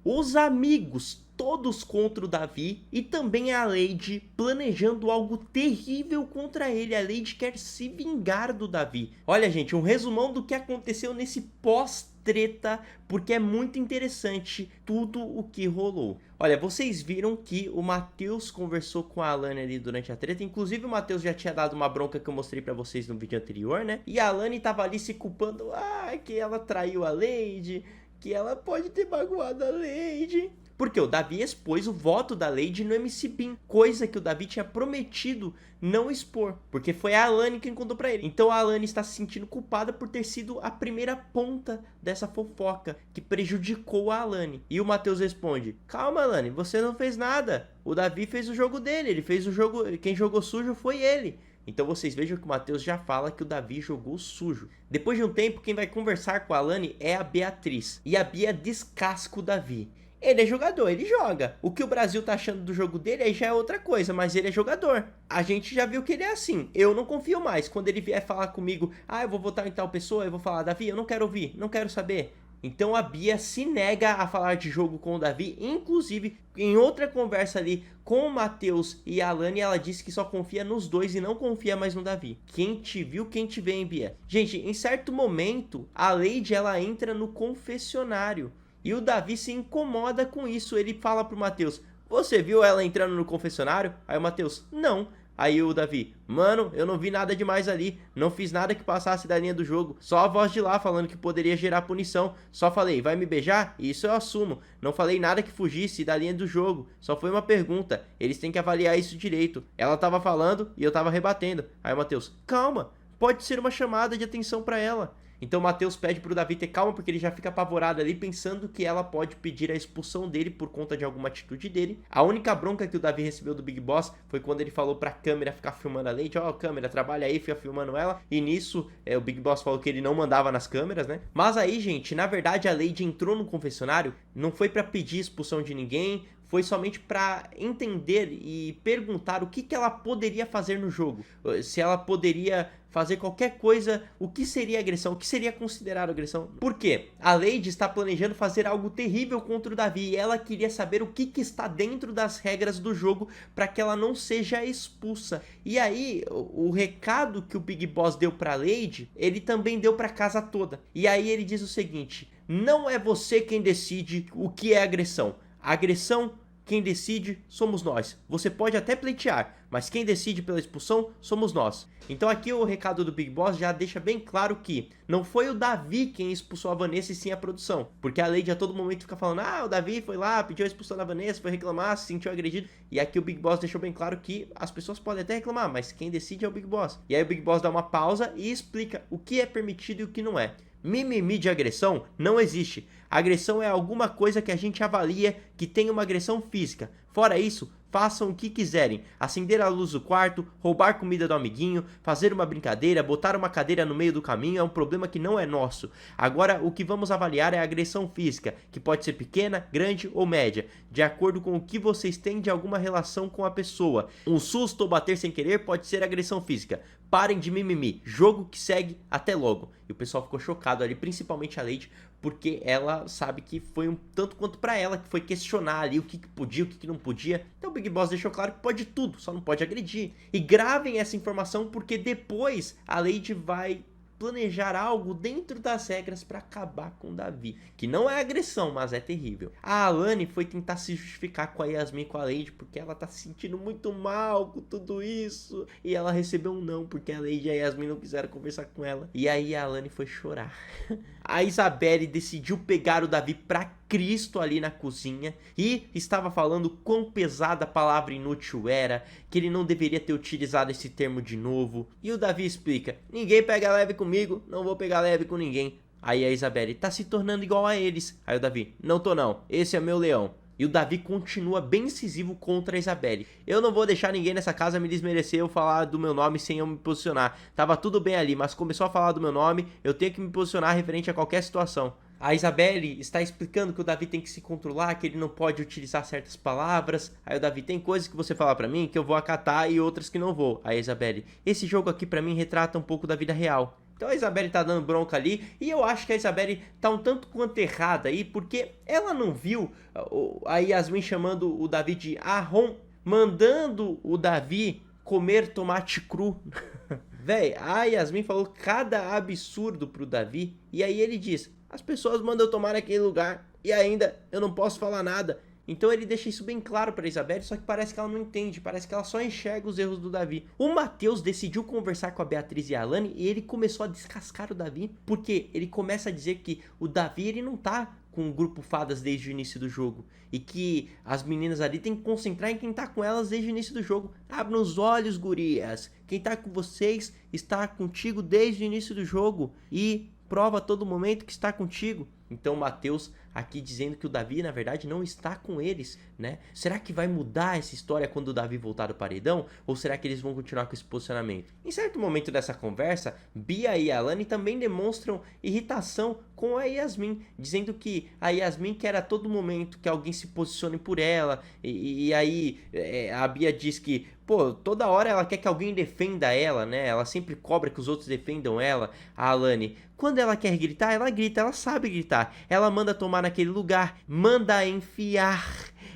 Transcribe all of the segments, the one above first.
os amigos todos contra o Davi e também a Lady planejando algo terrível contra ele. A Lady quer se vingar do Davi. Olha, gente, um resumão do que aconteceu nesse pós-treta, porque é muito interessante tudo o que rolou. Olha, vocês viram que o Matheus conversou com a Alane ali durante a treta. Inclusive o Matheus já tinha dado uma bronca que eu mostrei pra vocês no vídeo anterior, né? E a Alane tava ali se culpando, que ela traiu a Lady, que ela pode ter magoado a Lady. Porque o Davi expôs o voto da Lady no MC Bin, coisa que o Davi tinha prometido não expor, porque foi a Alane quem contou pra ele. Então a Alane está se sentindo culpada por ter sido a primeira ponta dessa fofoca que prejudicou a Alane. E o Matheus responde: calma, Alane, você não fez nada. O Davi fez o jogo dele, ele fez o jogo, quem jogou sujo foi ele. Então vocês vejam que o Matheus já fala que o Davi jogou sujo. Depois de um tempo, quem vai conversar com a Alane é a Beatriz. E a Bia descasca o Davi. Ele é jogador, ele joga. O que o Brasil tá achando do jogo dele aí já é outra coisa, mas ele é jogador. A gente já viu que ele é assim. Eu não confio mais. Quando ele vier falar comigo, eu vou votar em tal pessoa, eu vou falar, Davi, eu não quero ouvir, não quero saber. Então a Bia se nega a falar de jogo com o Davi. Inclusive, em outra conversa ali com o Matheus e a Alane, ela disse que só confia nos dois e não confia mais no Davi. Quem te viu, quem te vê, hein, Bia? Gente, em certo momento, a Lady, ela entra no confessionário. E o Davi se incomoda com isso. Ele fala pro Matheus: você viu ela entrando no confessionário? Aí o Matheus: não. Aí o Davi: mano, eu não vi nada demais ali. Não fiz nada que passasse da linha do jogo. Só a voz de lá falando que poderia gerar punição. Só falei: vai me beijar? Isso eu assumo. Não falei nada que fugisse da linha do jogo. Só foi uma pergunta. Eles têm que avaliar isso direito. Ela tava falando e eu tava rebatendo. Aí o Matheus: calma. Pode ser uma chamada de atenção pra ela. Então o Matheus pede pro Davi ter calma, porque ele já fica apavorado ali, pensando que ela pode pedir a expulsão dele por conta de alguma atitude dele. A única bronca que o Davi recebeu do Big Boss foi quando ele falou pra câmera ficar filmando a Lady. Câmera, trabalha aí, fica filmando ela. E nisso, o Big Boss falou que ele não mandava nas câmeras, né? Mas aí, gente, na verdade a Lady entrou no confessionário, não foi pra pedir expulsão de ninguém, foi somente para entender e perguntar o que ela poderia fazer no jogo. Se ela poderia fazer qualquer coisa, o que seria agressão, o que seria considerado agressão. Por quê? A Lady está planejando fazer algo terrível contra o Davi e ela queria saber o que está dentro das regras do jogo para que ela não seja expulsa. E aí, o recado que o Big Boss deu para a Lady, ele também deu para a casa toda. E aí ele diz o seguinte: não é você quem decide o que é agressão. A agressão, quem decide somos nós. Você pode até pleitear, mas quem decide pela expulsão somos nós. Então aqui o recado do Big Boss já deixa bem claro que não foi o Davi quem expulsou a Vanessa e sim a produção. Porque a Lady a todo momento fica falando: o Davi foi lá, pediu a expulsão da Vanessa, foi reclamar, se sentiu agredido. E aqui o Big Boss deixou bem claro que as pessoas podem até reclamar, mas quem decide é o Big Boss. E aí o Big Boss dá uma pausa e explica o que é permitido e o que não é. Mimimi de agressão não existe. Agressão é alguma coisa que a gente avalia que tem uma agressão física. Fora isso, façam o que quiserem. Acender a luz do quarto, roubar comida do amiguinho, fazer uma brincadeira, botar uma cadeira no meio do caminho é um problema que não é nosso. Agora, o que vamos avaliar é a agressão física, que pode ser pequena, grande ou média, de acordo com o que vocês têm de alguma relação com a pessoa. Um susto ou bater sem querer pode ser agressão física. Parem de mimimi. Jogo que segue, até logo. E o pessoal ficou chocado ali, principalmente a Lady, porque ela sabe que foi um tanto quanto pra ela, que foi questionar ali o que podia, o que não podia. Então o Big Boss deixou claro que pode tudo, só não pode agredir. E gravem essa informação, porque depois a Lady vai planejar algo dentro das regras para acabar com o Davi, que não é agressão, mas é terrível. A Alane foi tentar se justificar com a Yasmin e com a Lady, porque ela tá se sentindo muito mal com tudo isso, e ela recebeu um não, porque a Lady e a Yasmin não quiseram conversar com ela, e aí a Alane foi chorar. A Isabelle decidiu pegar o Davi pra Cristo ali na cozinha e estava falando quão pesada a palavra inútil era, que ele não deveria ter utilizado esse termo de novo. E o Davi explica: ninguém pega leve comigo, não vou pegar leve com ninguém. Aí a Isabelle: tá se tornando igual a eles. Aí o Davi: não tô não, esse é meu leão. E o Davi continua bem incisivo contra a Isabelle. Eu não vou deixar ninguém nessa casa me desmerecer ou falar do meu nome sem eu me posicionar. Tava tudo bem ali, mas começou a falar do meu nome, eu tenho que me posicionar referente a qualquer situação. A Isabelle está explicando que o Davi tem que se controlar, que ele não pode utilizar certas palavras. Aí o Davi: tem coisas que você falar pra mim que eu vou acatar e outras que não vou. Aí a Isabelle: esse jogo aqui pra mim retrata um pouco da vida real. Então a Isabelle tá dando bronca ali, e eu acho que a Isabelle tá um tanto quanto errada aí, porque ela não viu a Yasmin chamando o Davi de Arrom, mandando o Davi comer tomate cru. Véi, a Yasmin falou cada absurdo pro Davi, e aí ele diz, as pessoas mandam eu tomar naquele lugar, e ainda eu não posso falar nada. Então ele deixa isso bem claro pra Isabelle, só que parece que ela não entende, parece que ela só enxerga os erros do Davi. O Matheus decidiu conversar com a Beatriz e a Alane e ele começou a descascar o Davi, porque ele começa a dizer que o Davi ele não tá com o grupo Fadas desde o início do jogo, e que as meninas ali tem que concentrar em quem tá com elas desde o início do jogo. Abram os olhos, gurias, quem tá com vocês está contigo desde o início do jogo, e prova a todo momento que está contigo. Então o Matheus aqui dizendo que o Davi na verdade não está com eles, né? Será que vai mudar essa história quando o Davi voltar do paredão? Ou será que eles vão continuar com esse posicionamento? Em certo momento dessa conversa, Bia e Alane também demonstram irritação com a Yasmin, dizendo que a Yasmin quer a todo momento que alguém se posicione por ela, e aí a Bia diz que pô, toda hora ela quer que alguém defenda ela, né? Ela sempre cobra que os outros defendam ela. A Alane, quando ela quer gritar, ela grita, ela sabe gritar. Ela manda tomar naquele lugar, manda enfiar.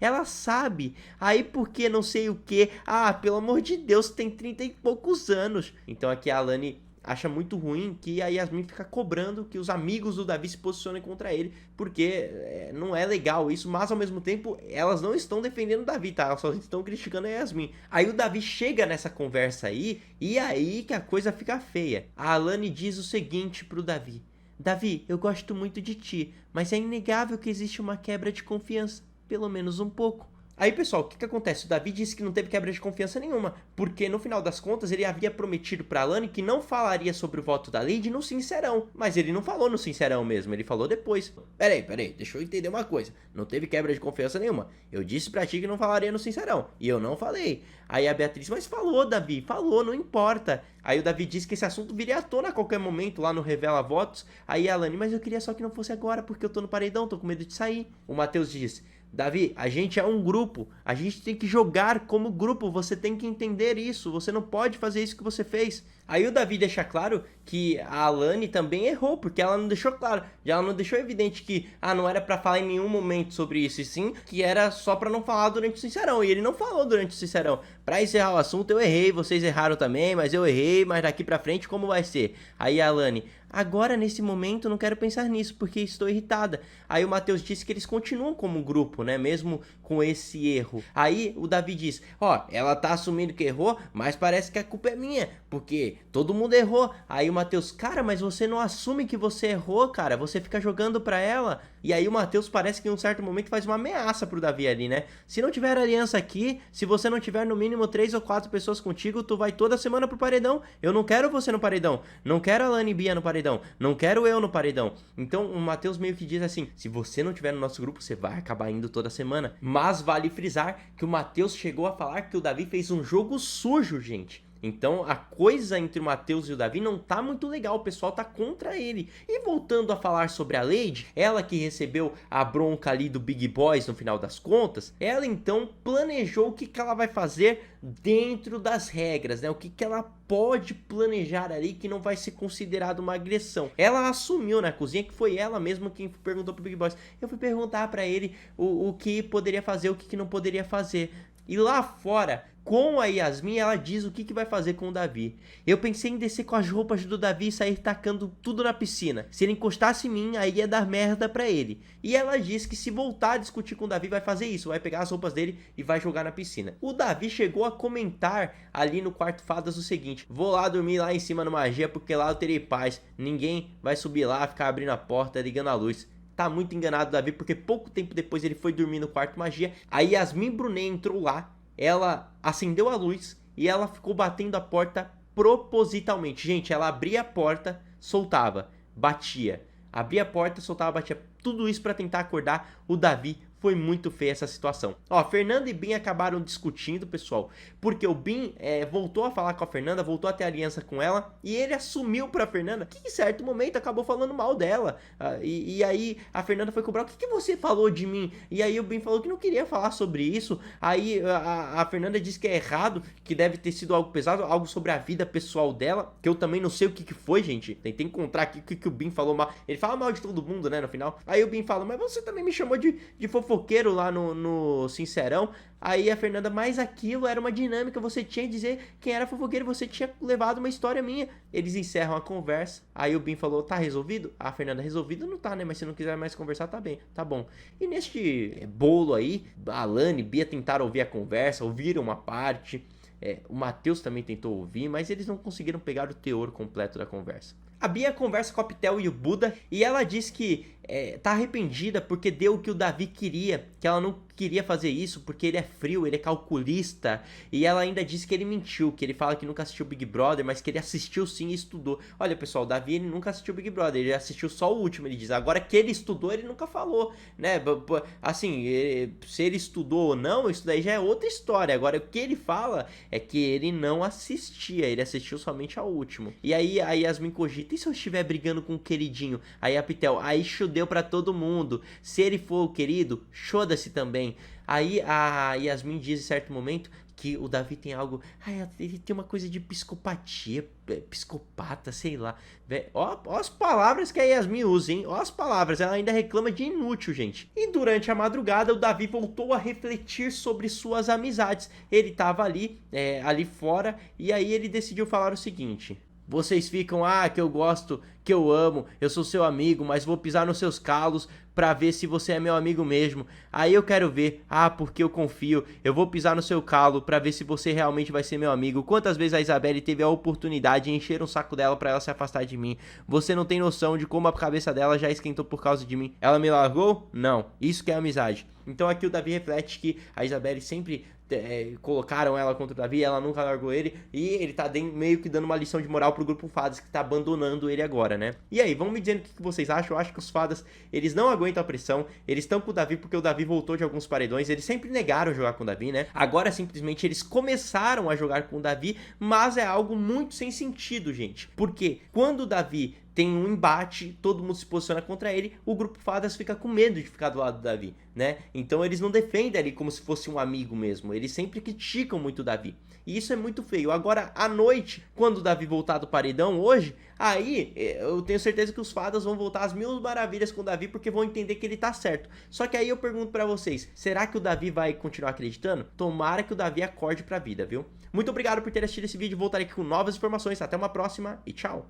Ela sabe. Aí por que não sei o que? Ah, pelo amor de Deus, tem 30 e poucos anos. Então aqui a Alane acha muito ruim que a Yasmin fica cobrando que os amigos do Davi se posicionem contra ele, porque não é legal isso, mas ao mesmo tempo elas não estão defendendo o Davi, tá? Elas só estão criticando a Yasmin. Aí o Davi chega nessa conversa aí, e aí que a coisa fica feia. A Alane diz o seguinte pro Davi: Davi, eu gosto muito de ti, mas é inegável que existe uma quebra de confiança, pelo menos um pouco. Aí, pessoal, o que acontece? O Davi disse que não teve quebra de confiança nenhuma, porque no final das contas ele havia prometido pra Alane que não falaria sobre o voto da Lady no Sincerão, mas ele não falou no Sincerão mesmo, ele falou depois. Peraí, deixa eu entender uma coisa, não teve quebra de confiança nenhuma, eu disse pra ti que não falaria no Sincerão, e eu não falei. Aí a Beatriz, mas falou, Davi, falou, não importa. Aí o Davi disse que esse assunto viria à tona a qualquer momento lá no Revela Votos. Aí a Alane, mas eu queria só que não fosse agora, porque eu tô no paredão, tô com medo de sair. O Matheus disse, Davi, a gente é um grupo, a gente tem que jogar como grupo, você tem que entender isso, você não pode fazer isso que você fez. Aí o Davi deixa claro que a Alane também errou, porque ela não deixou claro, ela não deixou evidente que não era pra falar em nenhum momento sobre isso, e sim que era só pra não falar durante o Sincerão, e ele não falou durante o Sincerão. Pra encerrar o assunto, eu errei, vocês erraram também, mas eu errei, mas daqui pra frente como vai ser? Aí a Alane, agora nesse momento não quero pensar nisso, porque estou irritada. Aí o Matheus disse que eles continuam como grupo, né, mesmo com esse erro. Aí o Davi diz, ela tá assumindo que errou, mas parece que a culpa é minha, porque todo mundo errou. Aí o Matheus, cara, mas você não assume que você errou, cara, você fica jogando pra ela. E aí o Matheus parece que em um certo momento faz uma ameaça pro Davi ali, né? Se não tiver aliança aqui, se você não tiver no mínimo 3 ou 4 pessoas contigo, tu vai toda semana pro paredão. Eu não quero você no paredão, não quero a Alane e Bia no paredão, não quero eu no paredão. Então o Matheus meio que diz assim, se você não tiver no nosso grupo, você vai acabar indo toda semana. Mas vale frisar que o Matheus chegou a falar que o Davi fez um jogo sujo, gente. Então a coisa entre o Matheus e o Davi não tá muito legal, o pessoal tá contra ele. E voltando a falar sobre a Lady, ela que recebeu a bronca ali do Big Boys no final das contas, ela então planejou o que ela vai fazer dentro das regras, né? O que ela pode planejar ali que não vai ser considerado uma agressão. Ela assumiu na cozinha que foi ela mesma quem perguntou pro Big Boys. Eu fui perguntar pra ele o que poderia fazer, o que não poderia fazer. E lá fora, com a Yasmin, ela diz o que vai fazer com o Davi. Eu pensei em descer com as roupas do Davi e sair tacando tudo na piscina. Se ele encostasse em mim, aí ia dar merda pra ele. E ela diz que se voltar a discutir com o Davi, vai fazer isso. Vai pegar as roupas dele e vai jogar na piscina. O Davi chegou a comentar ali no quarto Fadas o seguinte: vou lá dormir lá em cima no Magia, porque lá eu terei paz. Ninguém vai subir lá, ficar abrindo a porta, ligando a luz. Tá muito enganado o Davi, porque pouco tempo depois ele foi dormir no quarto Magia. Aí Yasmin Brunet entrou lá, ela acendeu a luz e ela ficou batendo a porta propositalmente. Gente, ela abria a porta, soltava, batia. Abria a porta, soltava, batia. Tudo isso pra tentar acordar o Davi foi muito feia essa situação. Ó, Fernanda e Bin acabaram discutindo, pessoal, porque o Bin voltou a falar com a Fernanda, voltou a ter aliança com ela, e ele assumiu pra Fernanda que em certo momento acabou falando mal dela. E aí a Fernanda foi cobrar: o que você falou de mim? E aí o Bin falou que não queria falar sobre isso. Aí a Fernanda disse que é errado, que deve ter sido algo pesado, algo sobre a vida pessoal dela, que eu também não sei o que foi, gente. Tentei encontrar aqui o que o Bin falou mal. Ele fala mal de todo mundo, né, no final. Aí o Bin fala: mas você também me chamou de fofoqueiro lá no Sincerão. Aí a Fernanda: mas aquilo era uma dinâmica, você tinha que dizer quem era fofoqueiro, você tinha levado uma história minha. Eles encerram a conversa. Aí o Bin falou: tá resolvido? A Fernanda: resolvido não tá, né, mas se não quiser mais conversar, tá bem, tá bom. E neste bolo aí, a Lana e Bia tentaram ouvir a conversa, ouviram uma parte. O Matheus também tentou ouvir, mas eles não conseguiram pegar o teor completo da conversa. A Bia conversa com a Pitel e o Buda e ela diz que tá arrependida porque deu o que o Davi queria, que ela não queria fazer isso porque ele é frio, ele é calculista, e ela ainda diz que ele mentiu, que ele fala que nunca assistiu Big Brother, mas que ele assistiu sim e estudou. Olha, pessoal, o Davi ele nunca assistiu Big Brother, ele assistiu só o último, ele diz. Agora que ele estudou, ele nunca falou, né? Assim, se ele estudou ou não, isso daí já é outra história. Agora, o que ele fala é que ele não assistia, ele assistiu somente ao último. E aí a Yasmin cogita: e se eu estiver brigando com o queridinho? Aí a Pitel: aí deu pra todo mundo. Se ele for o querido, choda-se também. Aí a Yasmin diz em certo momento que o Davi tem algo... ele tem uma coisa de psicopatia, psicopata, sei lá. Ó as palavras que a Yasmin usa, hein? Ó as palavras, ela ainda reclama de inútil, gente. E durante a madrugada, o Davi voltou a refletir sobre suas amizades. Ele tava ali fora, e aí ele decidiu falar o seguinte: vocês ficam: que eu gosto, que eu amo, eu sou seu amigo, mas vou pisar nos seus calos pra ver se você é meu amigo mesmo. Aí eu quero ver: porque eu confio, eu vou pisar no seu calo pra ver se você realmente vai ser meu amigo. Quantas vezes a Isabelle teve a oportunidade de encher um saco dela pra ela se afastar de mim? Você não tem noção de como a cabeça dela já esquentou por causa de mim. Ela me largou? Não. Isso que é amizade. Então aqui o Davi reflete que a Isabelle sempre... colocaram ela contra o Davi, ela nunca largou ele, e ele tá meio que dando uma lição de moral pro grupo Fadas, que tá abandonando ele agora, né? E aí, vão me dizendo o que vocês acham. Eu acho que os Fadas, eles não aguentam a pressão, eles estão com o Davi porque o Davi voltou de alguns paredões, eles sempre negaram jogar com o Davi, né? Agora, simplesmente, eles começaram a jogar com o Davi, mas é algo muito sem sentido, gente. Porque quando o Davi tem um embate, todo mundo se posiciona contra ele, o grupo Fadas fica com medo de ficar do lado do Davi, né? Então eles não defendem ali como se fosse um amigo mesmo, eles sempre criticam muito o Davi. E isso é muito feio. Agora, à noite, quando o Davi voltar do paredão hoje, aí eu tenho certeza que os Fadas vão voltar às mil maravilhas com o Davi, porque vão entender que ele tá certo. Só que aí eu pergunto pra vocês, será que o Davi vai continuar acreditando? Tomara que o Davi acorde pra vida, viu? Muito obrigado por ter assistido esse vídeo, voltarei aqui com novas informações, até uma próxima e tchau!